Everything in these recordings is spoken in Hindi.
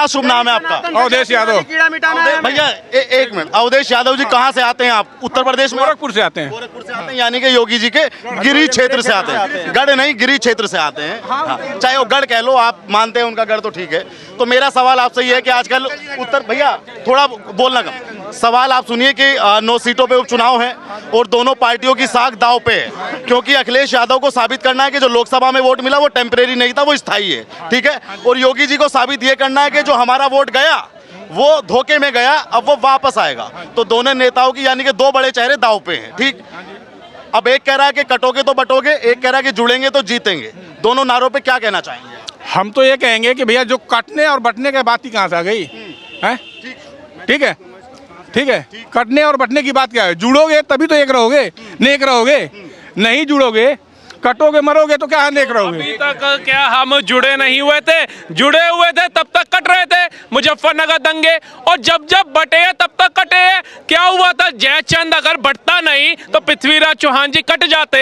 क्या शुभ नाम है आपका? अवधेश यादव। भैया एक मिनट, अवधेश यादव जी कहाँ से आते हैं आप? उत्तर प्रदेश में? गोरखपुर से आते हैं। गोरखपुर से आते हैं, यानी कि योगी जी के गिरी क्षेत्र से आते हैं, गढ़ नहीं गिरी क्षेत्र से आते हैं। हाँ, चाहे वो गढ़ कह लो, आप मानते हैं उनका गढ़ तो ठीक है। तो मेरा सवाल आपसे ये है कि आजकल उत्तर, भैया थोड़ा बोलना कम, सवाल आप सुनिए कि 9 सीटों पे उपचुनाव है और दोनों पार्टियों की साख दांव पे है, क्योंकि अखिलेश यादव को साबित करना है कि जो लोकसभा में वोट मिला वो टेम्परेरी नहीं था, वो स्थायी है, ठीक है। और योगी जी को साबित ये करना है कि जो हमारा वोट गया वो धोखे में गया, अब वो वापस आएगा। तो दोनों नेताओं की यानी कि दो बड़े चेहरे दांव पे हैं, ठीक। अब एक कह रहा है कि कटोगे तो बटोगे, एक कह रहा है कि जुड़ेंगे तो जीतेंगे। दोनों नारों पे क्या कहना चाहेंगे? हम तो ये कहेंगे कि भैया जो कटने और बटने की बात ही कहाँ से आ गई है? ठीक है, ठीक है। कटने और बटने की बात क्या है? जुड़ोगे तभी तो एक रहोगे, नेक रहोगे। नहीं जुड़ोगे, कटोगे मरोगे तो क्या नेक रहोगे? अभी तक क्या हम जुड़े नहीं हुए थे? जुड़े हुए थे तब तक कट रहे थे मुजफ्फरनगर दंगे, और जब जब बटे हैं तब तक कटे हैं। क्या हुआ था? जयचंद अगर बटता नहीं तो पृथ्वीराज चौहान जी कट जाते।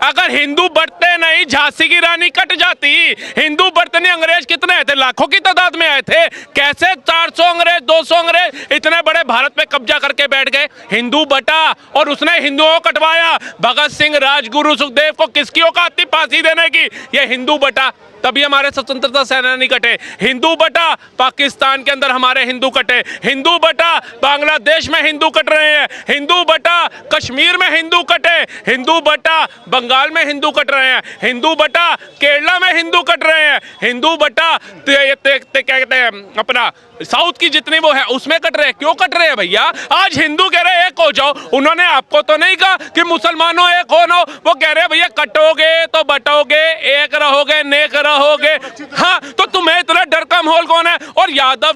अगर हिंदू बटते नहीं झांसी की रानी कट जाती। हिंदू बटते नहीं, अंग्रेज कितने आए थे? लाखों की तादाद में आए थे। कैसे 400 अंग्रेज 200 अंग्रेज इतने बड़े भारत पे कब्जा करके बैठ गए? हिंदू बटा और उसने हिंदुओं को कटवाया। भगत सिंह, राजगुरु, सुखदेव को किसकी औकात थी फांसी देने की? ये हिंदू बटा, तभी हमारे स्वतंत्रता सेनानी कटे। हिंदू बटा, पाकिस्तान के अंदर हमारे हिंदू कटे। हिंदू बटा, बांग्लादेश में हिंदू कट रहे हैं। हिंदू बटा, कश्मीर में हिंदू कटे। हिंदू बटा, बंगाल में हिंदू कट रहे हैं। हिंदू बटा, केरला में हिंदू कट रहे हैं। हिंदू बटा क्या कहते हैं अपना साउथ की जितनी वो है उसमें कट रहे हैं। क्यों कट रहे हैं भैया? आज हिंदू कह रहे हैं एक हो जाओ। उन्होंने आपको तो नहीं कहा कि मुसलमानों एक हो ना, वो कह रहे हैं भैया कटोगे तो बटोगे, एक रहोगे, नेक रहोगे। हाँ, तो तुम्हें इतना डर का माहौल कौन है? और यादव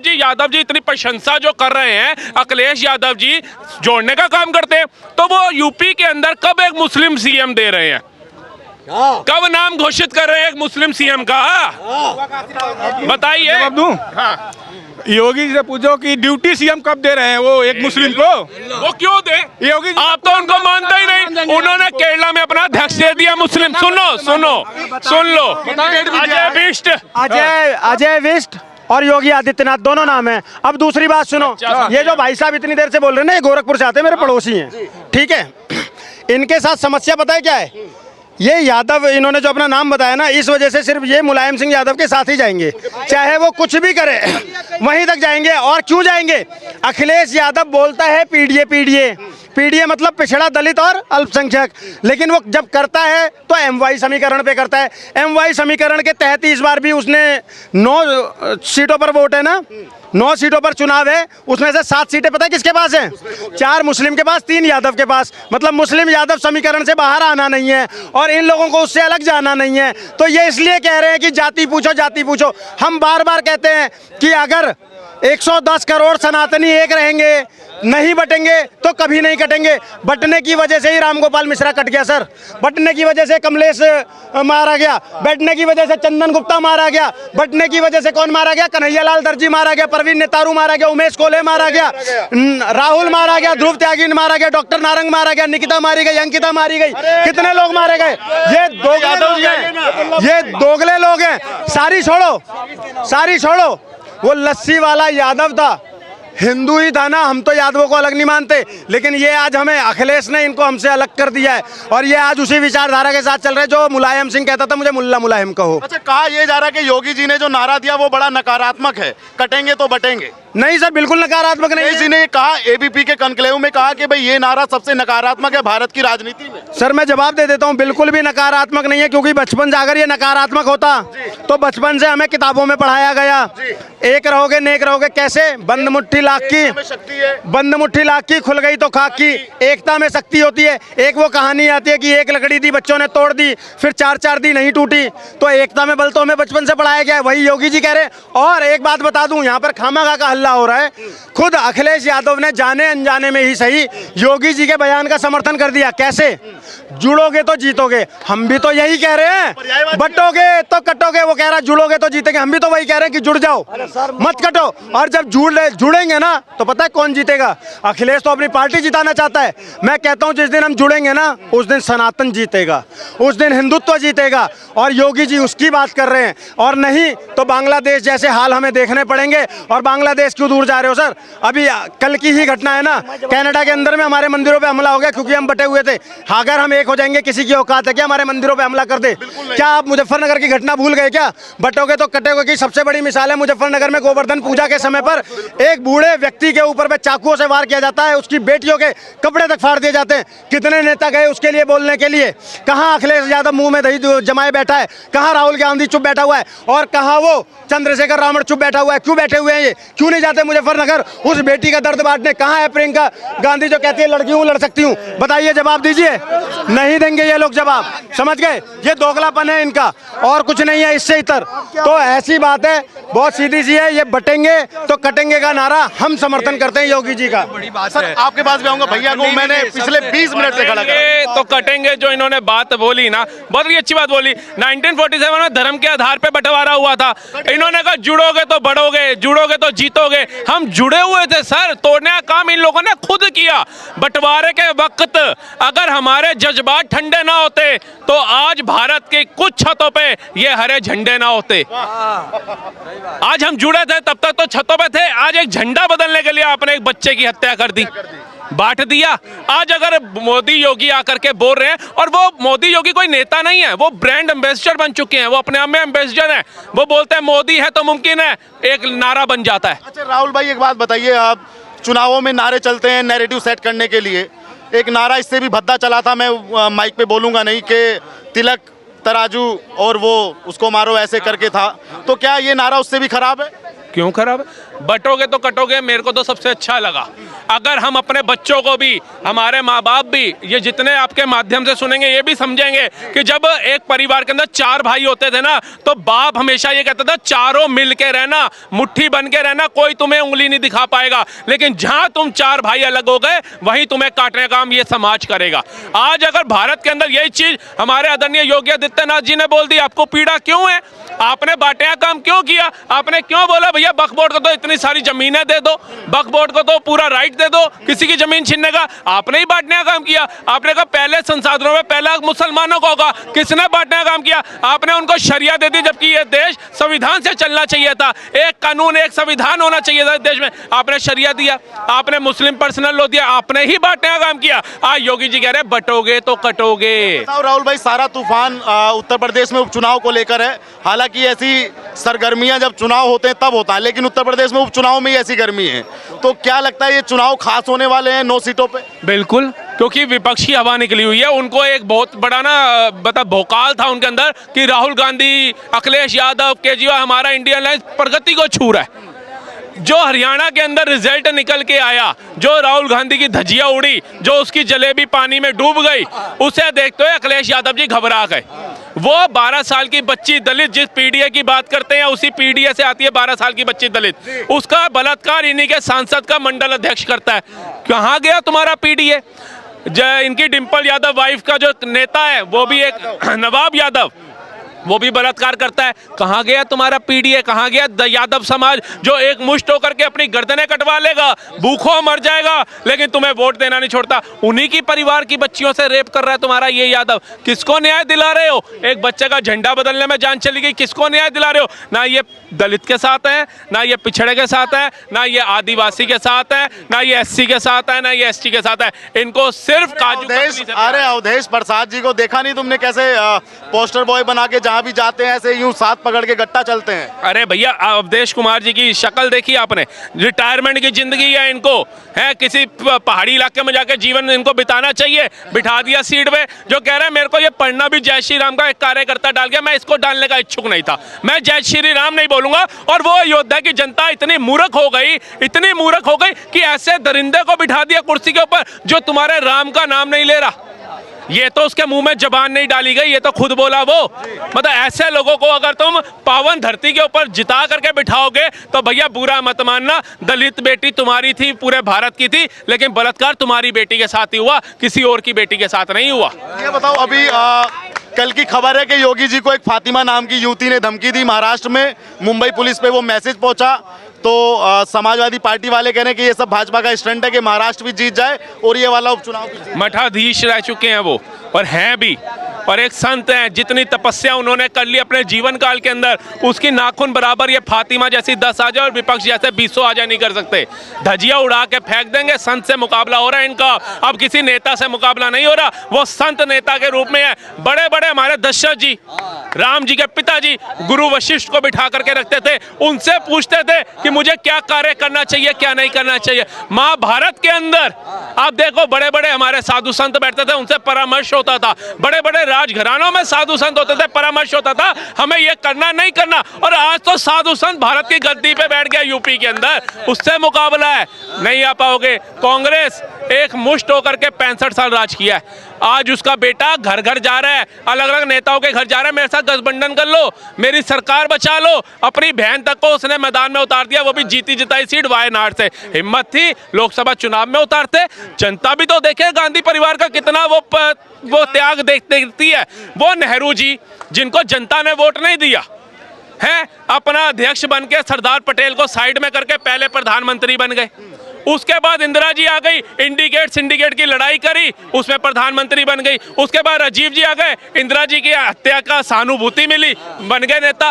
जी इतनी प्रशंसा जो कर रहे हैं, अखिलेश यादव जी जोड़ने का काम करते हैं, तो वो यूपी के अंदर कब एक मुस्लिम सीएम दे रहे हैं? कब नाम घोषित कर रहे हैं एक मुस्लिम सीएम का? बताइए। जवाब दूं? हाँ। योगी जी से पूछो कि ड्यूटी सीएम कब दे रहे हैं वो एक मुस्लिम को? वो क्यों दे? योगी जी आप तो उनको मानते ही नहीं। उन्होंने केरला में अपना अध्यक्ष दे दिया मुस्लिम। सुन लो अजय विष्ट और योगी आदित्यनाथ दोनों नाम है। अब दूसरी बात सुनो, ये जो भाई साहब इतनी देर से बोल रहे हैं ना, ये गोरखपुर से आते हैं, मेरे पड़ोसी हैं, ठीक है। इनके साथ समस्या पता है क्या है? ये यादव, इन्होंने जो अपना नाम बताया ना, इस वजह से सिर्फ ये मुलायम सिंह यादव के साथ ही जाएंगे, चाहे वो कुछ भी करे वहीं तक जाएंगे। और क्यों जाएंगे? अखिलेश यादव बोलता है पीडीए मतलब पिछड़ा, दलित और अल्पसंख्यक, लेकिन वो जब करता है तो एमवाई समीकरण पे करता है। एमवाई समीकरण के तहत इस बार भी उसने 9 सीटों पर वोट है ना, 9 सीटों पर चुनाव है, उसमें से 7 सीटें पता है किसके पास हैं? 4 मुस्लिम के पास, 3 यादव के पास। मतलब मुस्लिम यादव समीकरण से बाहर आना नहीं है और इन लोगों को उससे अलग जाना नहीं है। तो ये इसलिए कह रहे हैं कि जाति पूछो। हम बार बार कहते हैं कि अगर 110 करोड़ सनातनी एक रहेंगे, नहीं बटेंगे तो कभी नहीं कटेंगे। बटने की वजह से ही रामगोपाल मिश्रा कट गया सर, बटने की वजह से कमलेश मारा गया, बटने की वजह से चंदन गुप्ता मारा गया, बटने की वजह से कौन मारा गया? कन्हैयालाल दर्जी मारा गया, परवीन नेतारू मारा गया, उमेश कोल्हे मारा गया, राहुल मारा गया, ध्रुव त्यागी मारा गया, डॉक्टर नारंग मारा गया, निकिता मारी गई, अंकिता मारी गई, कितने लोग मारे गए? ये दोगले लोग हैं। सारी छोड़ो, वो लस्सी वाला यादव था, हिंदू ही था ना। हम तो यादवों को अलग नहीं मानते, लेकिन ये आज हमें अखिलेश ने इनको हमसे अलग कर दिया है और ये आज उसी विचारधारा के साथ चल रहे जो मुलायम सिंह कहता था मुझे मुल्ला मुलायम कहो। अच्छा, कहा यह जा रहा है कि योगी जी ने जो नारा दिया वो बड़ा नकारात्मक है, कटेंगे तो बटेंगे। नहीं सर, बिल्कुल नकारात्मक नहीं। जी ने कहा, एबीपी के कॉन्क्लेव में कहा कि भाई ये नारा सबसे नकारात्मक है भारत की राजनीति में। सर मैं जवाब दे देता हूँ, बिल्कुल भी नकारात्मक नहीं है, क्योंकि बचपन से अगर ये नकारात्मक होता तो बचपन से हमें किताबों में पढ़ाया गया, एक रहोगे नेक रहोगे। कैसे? बंद मुट्ठी लाख की खुल गई तो खाक की। एकता में शक्ति होती है। एक वो कहानी आती है कि एक लकड़ी दी बच्चों ने तोड़ दी, फिर 4 दी नहीं टूटी। तो एकता में बल तो हमें बचपन से पढ़ाया गया है, वही योगी जी कह रहे हैं। और एक बात बता दूं, यहाँ पर खामखा का हल्ला हमला हो रहा है, खुद अखिलेश यादव ने जाने अनजाने में ही सही योगी जी के बयान का समर्थन कर दिया। कैसे? जुड़ोगे तो जीतोगे, हम भी तो यही कह रहे हैं, बटोगे तो कटोगे, वो कह रहा है जुड़ोगे तो जीतेंगे, हम भी तो वही कह रहे हैं कि जुड़ जाओ, मत कटो। और जब जुड़ेंगे ना तो पता है कौन जीतेगा? अखिलेश तो अपनी पार्टी जिताना चाहता है। मैं कहता हूं जिस दिन हम जुड़ेंगे ना उस दिन सनातन जीतेगा, उस दिन हिंदुत्व जीतेगा, और योगी जी उसकी बात कर रहे हैं। और नहीं तो बांग्लादेश जैसे हाल हमें देखने पड़ेंगे। और बांग्लादेश क्यों दूर जा रहे हो सर? अभी कल की ही घटना है ना, कनाडा के अंदर में हमारे मंदिरों पे हमला हो गया क्योंकि हम बटे हुए थे। अगर हम एक हो जाएंगे, किसी की औकात है क्या हमारे मंदिरों पे हमला कर दे? क्या आप मुजफ्फरनगर की घटना भूल गए क्या? बटोगे तो कटोगे की सबसे बड़ी मिसाल है मुजफ्फरनगर में गोवर्धन पूजा के समय पर एक बूढ़े व्यक्ति के ऊपर चाकुओं से वार किया जाता है, उसकी बेटियों के कपड़े तक फाड़ दिए जाते हैं। कितने नेता गए उसके लिए बोलने के लिए? कहाँ अखिलेश यादव मुंह में दही जमाए बैठा है, कहाँ राहुल गांधी चुप बैठा हुआ है, और कहाँ वो चंद्रशेखर रावण चुप बैठा हुआ है? क्यों बैठे हुए हैं ये? क्यों नहीं जाते मुजफ्फरनगर उस बेटी का दर्द बांटने? कहाँ है प्रियंका गांधी जो कहती है लड़की हूँ, लड़ सकती हूँ? बताइए, जवाब दीजिए। नहीं देंगे ये लोग जवाब, समझ गए? ये दोगलापन है इनका, और कुछ नहीं है इससे इतर। तो ऐसी बात है, बहुत सीधी सी है, ये बटेंगे तो कटेंगे का नारा हम समर्थन करते हैं योगी जी का। सर आपके पास भी आऊंगा, भैया को मैंने पिछले 20 मिनट से खड़ा किया। तो कटेंगे, जो इन्होंने बात बोली ना, बहुत ही अच्छी बात बोली। 1947 में धर्म के आधार पे बंटवारा हुआ था, इन्होंने कहा जुड़ोगे तो बढ़ोगे, जुड़ोगे तो जीतोगे। हम जुड़े हुए थे सर, तोड़ने का काम इन लोगों ने खुद किया। बंटवारे के वक्त अगर हमारे जज्बात ठंडे ना होते तो आज भारत के कुछ छतों पे ये हरे झंडे ना होते। आज हम जुड़े थे, तब तक तो छतों पे थे। आज एक झंडा बदलने के लिए आपने एक बच्चे की हत्या कर दी, बांट दिया। आज अगर मोदी योगी आकर के बोल रहे हैं, और वो मोदी योगी कोई नेता नहीं है, वो ब्रांड एम्बेसडर बन चुके हैं, वो अपने आप में एम्बेसडर हैं। वो बोलते हैं मोदी है तो मुमकिन है, एक नारा बन जाता है। अच्छा राहुल भाई, एक बात बताइए, आप चुनावों में नारे चलते हैं नैरेटिव सेट करने के लिए। एक नारा इससे भी भद्दा चला था, मैं माइक पे बोलूंगा नहीं, कि तिलक तराजू और वो उसको मारो ऐसे करके था। तो क्या ये नारा उससे भी खराब है? क्यों खराब? बटोगे तो कटोगे मेरे को तो सबसे अच्छा लगा। अगर हम अपने बच्चों को भी, हमारे माँ बाप भी, ये जितने आपके माध्यम से सुनेंगे ये भी समझेंगे कि जब एक परिवार के अंदर 4 भाई होते थे ना, तो बाप हमेशा ये कहता था चारों मिल के रहना, मुट्ठी बन के रहना, कोई तुम्हें उंगली नहीं दिखा पाएगा। लेकिन जहां तुम 4 भाई अलग हो गए वहीं तुम्हें काटने का काम ये समाज करेगा। आज अगर भारत के अंदर यही चीज हमारे आदरणीय योगी आदित्यनाथ जी ने बोल दी, आपको पीड़ा क्यों है? आपने बांटे का काम क्यों किया? आपने क्यों बोला भैया वक्फ बोर्ड को तो इतनी सारी जमीनें दे दो, वक्फ बोर्ड को तो पूरा राइट दे दो किसी की जमीन छीनने का? आपने ही बांटने का काम किया। आपने कहा पहले संसाधनों में पहला मुसलमानों को होगा, किसने बांटने का काम किया? आपने उनको शरिया दे दी, जबकि ये देश संविधान से चलना चाहिए था, एक कानून एक संविधान होना चाहिए था इस देश में। आपने शरिया दिया, आपने मुस्लिम पर्सनल लॉ दिया, आपने ही बांटने का काम किया। आज योगी जी कह रहे हैं बटोगे तो कटोगे। राहुल भाई, सारा तूफान उत्तर प्रदेश में उपचुनाव को लेकर है। हालांकि ऐसी सरगर्मियां जब चुनाव होते हैं तब होता है, लेकिन उत्तर प्रदेश में उपचुनाव में ही ऐसी गर्मी है। तो क्या लगता है ये चुनाव खास होने वाले हैं 9 सीटों पे? बिल्कुल, क्योंकि विपक्षी हवा निकली हुई है। उनको एक बहुत बड़ा ना भोकाल था उनके अंदर कि राहुल गांधी, अखिलेश यादव, केजरीवाल, हमारा इंडियन लाइन प्रगति को छू रहा है। जो हरियाणा के अंदर रिजल्ट निकल के आया, जो राहुल गांधी की धजिया उड़ी, जो उसकी जलेबी पानी में डूब गई, उसे देखते हुए अखिलेश यादव जी घबरा गए। वो 12 साल की बच्ची दलित, जिस पीडीए की बात करते हैं उसी पीडीए से आती है 12 साल की बच्ची दलित, उसका बलात्कार इन्हीं के सांसद का मंडल अध्यक्ष करता है। कहाँ गया तुम्हारा पीडीए? इनकी डिंपल यादव वाइफ का जो नेता है वो भी एक नवाब यादव, वो भी बलात्कार करता है। कहाँ गया तुम्हारा पीडीए? कहाँ गया यादव समाज जो एक मुश्त होकर के अपनी गर्दनें कटवा लेगा, भूखों मर जाएगा, लेकिन तुम्हें वोट देना नहीं छोड़ता? उन्हीं की परिवार की बच्चियों से रेप कर रहा है तुम्हारा ये यादव। किसको न्याय दिला रहे हो? एक बच्चे का झंडा बदलने में जान चली गई, किसको न्याय दिला रहे हो? ना ये दलित के साथ है, ना ये पिछड़े के साथ है, ना ये आदिवासी के साथ है, ना ये एससी के साथ है, ना ये एसटी के साथ है। इनको सिर्फ काजू। अरे अवधेश प्रसाद जी को देखा नहीं तुमने कैसे पोस्टर बॉय बना के जहां भी जाते हैं ऐसे यूं साथ पकड़ के गट्टा चलते हैं? अरे भैया, अवधेश कुमार जी की शक्ल देखी आपने? रिटायरमेंट की जिंदगी है इनको, है किसी पहाड़ी इलाके में जाके जीवन इनको बिताना चाहिए, बिठा दिया सीट पे। जो कह रहे हैं मेरे को ये पढ़ना भी जय श्री राम का एक कार्यकर्ता डाल गया, मैं इसको डालने का इच्छुक नहीं था, मैं जय श्री राम नहीं बोलूंगा। और वो अयोध्या की जनता इतनी मूर्ख हो गई, इतनी मूर्ख हो गई कि ऐसे दरिंदे को बिठा दिया कुर्सी के ऊपर जो तुम्हारे राम का नाम नहीं ले रहा। ये तो उसके मुंह में जबान नहीं डाली गई, ये तो खुद बोला वो। मतलब ऐसे लोगों को अगर तुम पावन धरती के ऊपर जिता करके बिठाओगे तो भैया बुरा मत मानना, दलित बेटी तुम्हारी थी, पूरे भारत की थी, लेकिन बलात्कार तुम्हारी बेटी के साथ ही हुआ, किसी और की बेटी के साथ नहीं हुआ। ये बताओ, अभी कल की खबर है कि योगी जी को एक फातिमा नाम की युवती ने धमकी दी महाराष्ट्र में, मुंबई पुलिस पे वो मैसेज पहुंचा, तो समाजवादी पार्टी वाले कह रहे हैं कि ये सब भाजपा का स्टंट है कि महाराष्ट्र भी जीत जाए और ये वाला उपचुनाव भी जीत जाए। मठाधीश रह चुके हैं वो, और हैं भी, और एक संत हैं, जितनी तपस्या उन्होंने कर ली अपने जीवन काल के अंदर, उसकी नाखून बराबर ये फातिमा जैसी 10 आ जाए और विपक्ष जैसे 20 आ जाए नहीं कर सकते। धजिया उड़ा के फेंक देंगे। संत से मुकाबला हो रहा है इनका, अब किसी नेता से मुकाबला नहीं हो रहा, वो संत नेता के रूप में है। बड़े बड़े हमारे दशरथ जी, राम जी के पिताजी, गुरु वशिष्ठ को बिठा करके रखते थे, उनसे पूछते थे कि मुझे क्या कार्य करना चाहिए, क्या नहीं करना चाहिए। महाभारत के अंदर आप देखो, बड़े बड़े हमारे साधु संत बैठते थे, उनसे परामर्श होता था। बड़े बड़े राजघरानों में साधु संत होते थे, परामर्श होता था, हमें ये करना नहीं करना। और आज तो साधु संत भारत की गद्दी पे बैठ गया यूपी के अंदर, उससे मुकाबला है, नहीं आ पाओगे। कांग्रेस एक मुश्त होकर के 65 साल राज किया है, आज उसका बेटा घर घर जा रहा है, अलग अलग नेताओं के घर जा रहा है, मेरे साथ गठबंधन कर लो, मेरी सरकार बचा लो। अपनी बहन तक को उसने मैदान में उतार दिया, वो भी जीती जिताई सीट वायनाड से। हिम्मत थी लोकसभा चुनाव में उतारते। जनता भी तो देखे गांधी परिवार का कितना वो त्याग देखती है। वो नेहरू जी, जिनको जनता ने वोट नहीं दिया है, अपना अध्यक्ष बन के सरदार पटेल को साइड में करके पहले प्रधानमंत्री बन गए। उसके बाद इंदिरा जी आ गई, इंडिकेट सिंडिकेट की लड़ाई करी, उसमें प्रधानमंत्री बन गई। उसके बाद राजीव जी आ गए, इंदिरा जी की हत्या का सहानुभूति मिली, बन गए नेता।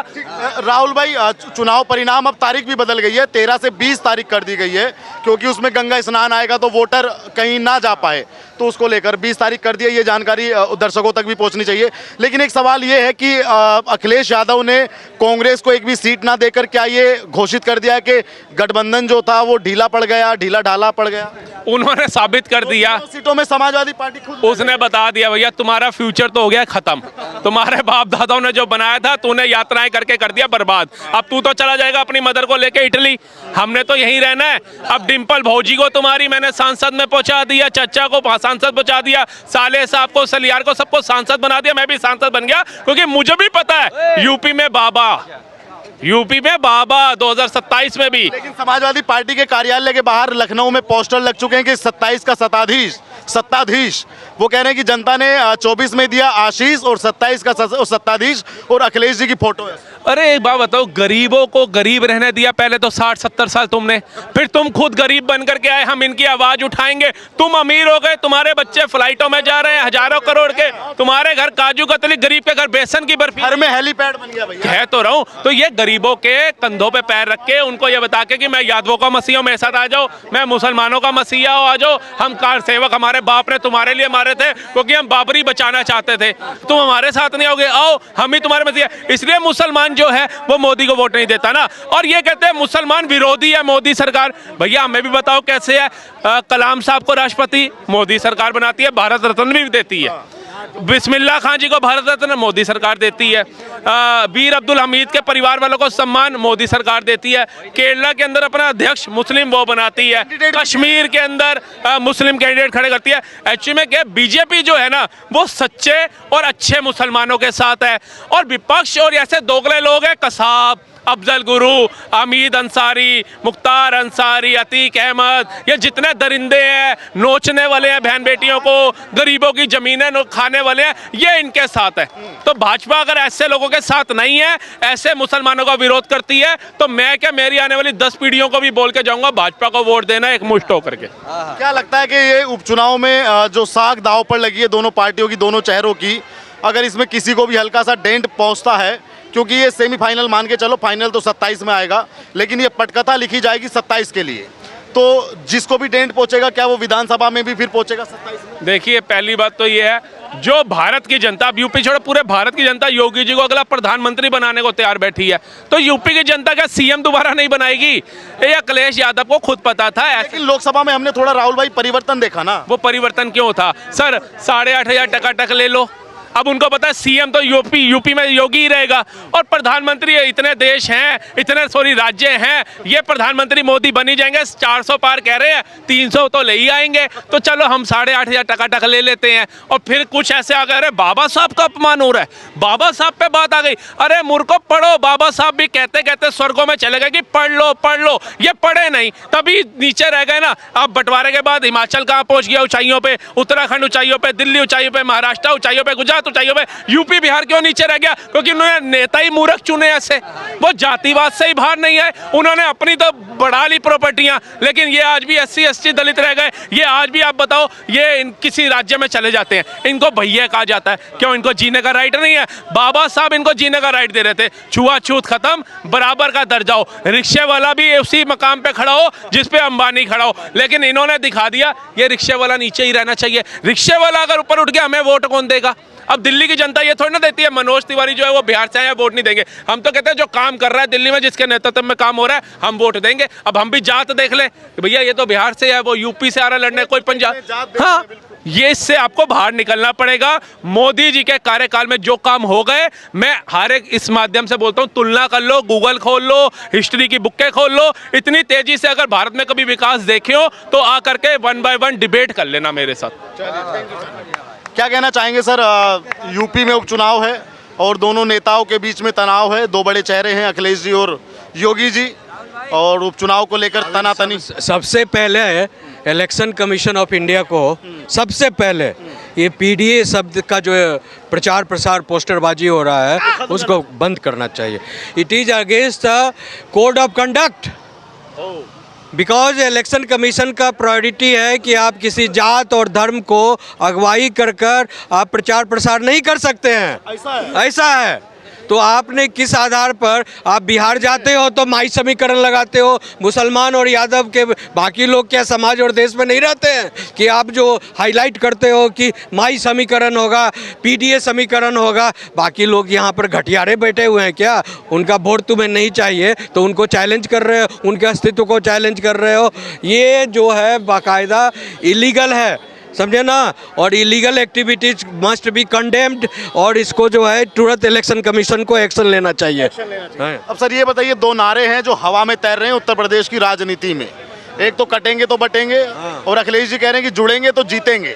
राहुल भाई, चुनाव परिणाम अब तारीख भी बदल गई है, 13 से 20 तारीख कर दी गई है, क्योंकि उसमें गंगा स्नान आएगा तो वोटर कहीं ना जा पाए, तो उसको लेकर 20 तारीख कर दी है। ये जानकारी दर्शकों तक भी पहुंचनी चाहिए। लेकिन एक सवाल ये है कि अखिलेश यादव ने कांग्रेस को एक भी सीट ना देकर क्या ये घोषित कर दिया है कि गठबंधन जो था वो ढीला पड़ गया, ढीला ढाला पड़ गया? उन्होंने साबित कर दिया, सीटों में समाजवादी पार्टी खुद उसने बता दिया, भैया तुम्हारा फ्यूचर तो हो गया खत्म, तुम्हारे बाप दादाओं ने जो बनाया था तूने यात्राएं करके कर दिया बर्बाद। अब तू तो चला जाएगा अपनी मदर को लेके इटली, हमने तो यहीं रहना है। अब डिम्पल भौजी को तुम्हारी मैंने सांसद में पहुंचा दिया, चचा को सांसद पहुंचा दिया, साले साहब को, सलियार को, सबको सांसद बना दिया। मैं भी सांसद बन गया, क्योंकि मुझे भी पता है यूपी में बाबा 2027 में भी। लेकिन समाजवादी पार्टी के कार्यालय के बाहर लखनऊ में पोस्टर लग चुके हैं कि 27 का सत्ताधीश, वो कह रहे हैं कि जनता ने 24 में दिया आशीष और 27 का सत्ताधीश, और अखिलेश जी की फोटो है। अरे एक बात बताओ, गरीबों को गरीब रहने दिया पहले तो 60-70 साल तुमने, फिर तुम खुद गरीब बन करके आए, हम इनकी आवाज उठाएंगे। तुम अमीर हो गए, तुम्हारे बच्चे फ्लाइटों में जा रहे हैं हजारों करोड़ के, तुम्हारे घर काजू कतली, गरीब के घर बेसन की बर्फी, घर में हेलीपैड बन गया भैया। कह तो रहा हूं, तो ये गरीबों के कंधों पे पैर रख के उनको ये बता के कि मैं यादवों का मसीहा हूं, मेरे साथ आ जाओ, मैं मुसलमानों का मसीहा हूं, आ जाओ, हम कार सेवक, हमारे बाप ने तुम्हारे लिए मारे थे क्योंकि हम बाबरी बचाना चाहते थे, तुम हमारे साथ नहीं आओगे, आओ हम ही तुम्हारे मसीहा। इसलिए मुसलमान जो है वो मोदी को वोट नहीं देता ना, और ये कहते हैं मुसलमान विरोधी है मोदी सरकार। भैया हमें भी बताओ कैसे है? कलाम साहब को राष्ट्रपति मोदी सरकार बनाती है, भारत रत्न भी देती है। बिस्मिल्लाह खान जी को भारत रत्न मोदी सरकार देती है। वीर अब्दुल हमीद के परिवार वालों को सम्मान मोदी सरकार देती है। केरला के अंदर अपना अध्यक्ष मुस्लिम वो बनाती है। कश्मीर के अंदर मुस्लिम कैंडिडेट खड़े करती है। एक्चुअली में क्या, बीजेपी जो है ना वो सच्चे और अच्छे मुसलमानों के साथ है, और विपक्ष और ऐसे दोगले लोग हैं, कसाब, अफजल गुरु, हमीद अंसारी, मुख्तार अंसारी, अतीक अहमद, ये जितने दरिंदे हैं, नोचने वाले हैं बहन बेटियों को, गरीबों की जमीनें खाने वाले हैं, ये इनके साथ है। तो भाजपा अगर ऐसे लोगों के साथ नहीं है, ऐसे मुसलमानों का विरोध करती है, तो मैं क्या, मेरी आने वाली 10 पीढ़ियों को भी बोल के जाऊंगा भाजपा को वोट देना एक मुश्त होकर के। क्या लगता है कि ये उपचुनाव में जो साख दाव पर लगी है दोनों पार्टियों की, दोनों चेहरों की, अगर इसमें किसी को भी हल्का सा डेंट पहुंचता है, क्योंकि ये सेमीफाइनल मान के चलो, फाइनल तो 27 में आएगा, लेकिन ये पटकथा लिखी जाएगी 27 के लिए, तो जिसको भी डेंट पहुंचेगा, क्या वो विधानसभा में भी फिर पहुंचेगा 27 में? देखिए पहली बात तो ये है, जो भारत की जनता, यूपी छोड़ो पूरे भारत की जनता योगी जी को अगला प्रधानमंत्री बनाने को तैयार बैठी है, तो यूपी की जनता क्या सीएम दोबारा नहीं बनाएगी? ये अखिलेश यादव को खुद पता था। लेकिन लोकसभा में हमने थोड़ा, राहुल भाई, परिवर्तन देखा ना। वो परिवर्तन क्यों था सर? 8,500 टका ले लो, अब उनको पता है सीएम तो यूपी में योगी ही रहेगा, और प्रधानमंत्री इतने देश हैं, इतने राज्य हैं, ये प्रधानमंत्री मोदी बनी जाएंगे। 400 पार कह रहे हैं, 300 तो ले ही आएंगे। तो चलो हम 8,500 टका ले लेते हैं। और फिर कुछ ऐसे आ गए, अरे बाबा साहब का अपमान हो रहा है, बाबा साहब पे बात आ गई। अरे मूर्खों पढ़ो, बाबा साहब भी कहते कहते स्वर्गों में चले गए कि पढ़ लो। ये पढ़े नहीं, तभी नीचे रह गए ना। अब बंटवारे के बाद हिमाचल कहाँ पहुंच गया ऊंचाइयों पे, उत्तराखंड ऊंचाइयों पे, दिल्ली ऊंचाइयों पे, महाराष्ट्र ऊंचाइयों पे, गुजरात ऊंचाइयों पे, यूपी बिहार क्यों नीचे रह गया? क्योंकि उन्होंने नेता ही मूर्ख चुने ऐसे, वो जातिवाद से ही बाहर नहीं आए। उन्होंने अपनी तो बढ़ा ली प्रॉपर्टियां, लेकिन ये आज भी SC ST दलित रह गए। ये आज भी आप बताओ, ये किसी राज्य में चले जाते हैं, इनको भैया कहा जाता है। क्यों? इनको जीने का राइट नहीं है? बाबा साहब इनको जीने का राइट दे रहे थे। छुआछूत खत्म, बराबर का दर्जा हो, रिक्शे वाला भी उसी मकाम पे खड़ा हो जिस पे अंबानी खड़ा हो। लेकिन इन्होंने दिखा दिया ये रिक्शे वाला नीचे ही रहना चाहिए। रिक्शे वाला अगर ऊपर उठ गया, हमें वोट कौन देगा? अब दिल्ली की जनता ये थोड़ी ना देती है मनोज तिवारी जो है वो बिहार से आए, वोट नहीं देंगे। हम तो कहते हैं जो काम कर रहा है दिल्ली में, जिसके नेतृत्व में काम हो रहा है, हम वोट देंगे। अब हम भी जात देख ले कि भैया ये तो बिहार से है, वो यूपी से आ रहा है लड़ने, कोई पंजाब। हाँ, ये इससे आपको बाहर निकलना पड़ेगा। मोदी जी के कार्यकाल में जो काम हो गए, मैं हर एक इस माध्यम से बोलता हूँ, तुलना कर लो, गूगल खोल लो, हिस्ट्री की बुकें खोल लो। इतनी तेजी से अगर भारत में कभी विकास देखे हो तो आकर के 1 by 1 डिबेट कर लेना मेरे साथ। क्या कहना चाहेंगे सर? यूपी में उपचुनाव है और दोनों नेताओं के बीच में तनाव है। दो बड़े चेहरे हैं, अखिलेश जी और योगी जी, और उपचुनाव को लेकर तनातनी। सबसे पहले इलेक्शन कमीशन ऑफ इंडिया को सबसे पहले ये PDA शब्द का जो प्रचार प्रसार पोस्टरबाजी हो रहा है उसको बंद करना चाहिए। It is against the code of conduct, because election commission का प्रायोरिटी है कि आप किसी जात और धर्म को अगुवाई कर आप प्रचार प्रसार नहीं कर सकते हैं। ऐसा है। तो आपने किस आधार पर आप बिहार जाते हो तो माई समीकरण लगाते हो? मुसलमान और यादव के बाकी लोग क्या समाज और देश में नहीं रहते हैं कि आप जो हाईलाइट करते हो कि माई समीकरण होगा, PDA समीकरण होगा? बाकी लोग यहाँ पर घटियारे बैठे हुए हैं क्या? उनका वोट तुम्हें नहीं चाहिए तो उनको चैलेंज कर रहे हो, उनके अस्तित्व को चैलेंज कर रहे हो। ये जो है बाकायदा इलीगल है, समझे ना? और illegal activities must be condemned, और इसको जो है तुरंत इलेक्शन कमीशन को एक्शन लेना चाहिए। अब सर ये बताइए, दो नारे हैं जो हवा में तैर रहे हैं उत्तर प्रदेश की राजनीति में। एक तो कटेंगे तो बटेंगे, और अखिलेश जी कह रहे हैं कि जुड़ेंगे तो जीतेंगे।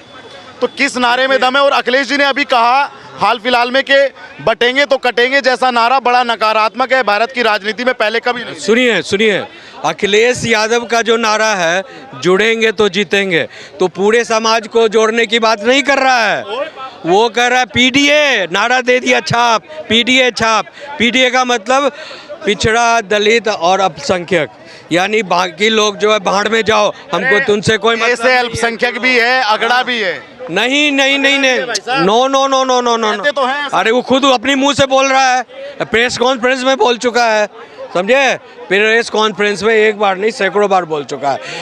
तो किस नारे में दम है? और अखिलेश जी ने अभी कहा हाल फिलहाल में कि बटेंगे तो कटेंगे जैसा नारा बड़ा नकारात्मक है, भारत की राजनीति में पहले कभी नहीं। सुनिए, अखिलेश यादव का जो नारा है जुड़ेंगे तो जीतेंगे, तो पूरे समाज को जोड़ने की बात नहीं कर रहा है। वो कह रहा है PDA, नारा दे दिया छाप, PDA छाप। PDA का मतलब पिछड़ा, दलित और अल्पसंख्यक, यानी बाकी लोग जो है भाड़ में जाओ, हमको तुमसे कोई मतलब ऐसे अल्पसंख्यक भी है, अगड़ा भी है। नहीं, नो। तो हैं। अरे वो खुद अपनी मुंह से बोल रहा है, प्रेस कॉन्फ्रेंस में बोल चुका है, समझे? प्रेस कॉन्फ्रेंस में एक बार नहीं सैकड़ों बार बोल चुका है।